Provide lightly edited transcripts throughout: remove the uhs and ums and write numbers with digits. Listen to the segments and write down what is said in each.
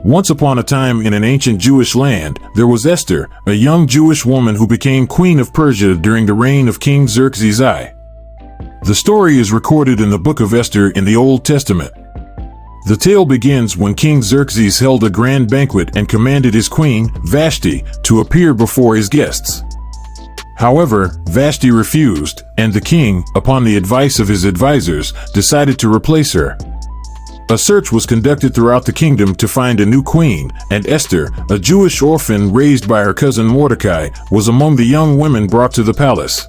Once upon a time in an ancient Jewish land, there was Esther, a young Jewish woman who became queen of Persia during the reign of King Xerxes I. The story is recorded in the Book of Esther in the Old Testament. The tale begins when King Xerxes held a grand banquet and commanded his queen, Vashti, to appear before his guests. However, Vashti refused, and the king, upon the advice of his advisors, decided to replace her. A search was conducted throughout the kingdom to find a new queen, and Esther, a Jewish orphan raised by her cousin Mordecai, was among the young women brought to the palace.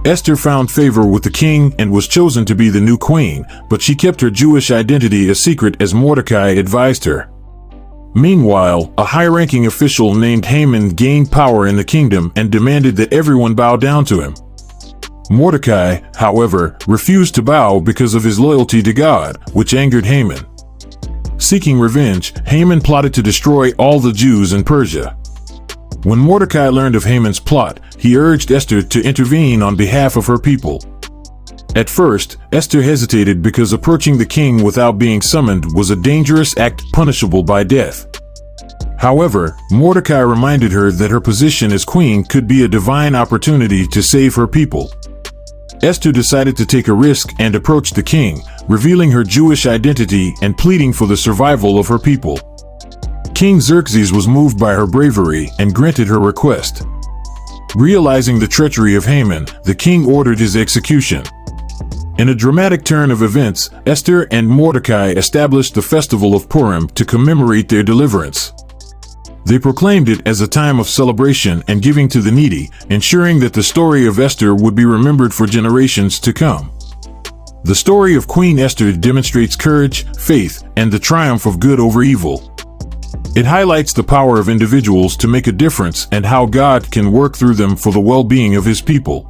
Esther found favor with the king and was chosen to be the new queen, but she kept her Jewish identity a secret as Mordecai advised her. Meanwhile, a high-ranking official named Haman gained power in the kingdom and demanded that everyone bow down to him. Mordecai, however, refused to bow because of his loyalty to God, which angered Haman. Seeking revenge, Haman plotted to destroy all the Jews in Persia. When Mordecai learned of Haman's plot, he urged Esther to intervene on behalf of her people. At first, Esther hesitated because approaching the king without being summoned was a dangerous act punishable by death. However, Mordecai reminded her that her position as queen could be a divine opportunity to save her people. Esther decided to take a risk and approach the king, revealing her Jewish identity and pleading for the survival of her people. King Xerxes was moved by her bravery and granted her request. Realizing the treachery of Haman, the king ordered his execution. In a dramatic turn of events, Esther and Mordecai established the festival of Purim to commemorate their deliverance. They proclaimed it as a time of celebration and giving to the needy, ensuring that the story of Esther would be remembered for generations to come. The story of Queen Esther demonstrates courage, faith, and the triumph of good over evil. It highlights the power of individuals to make a difference and how God can work through them for the well-being of His people.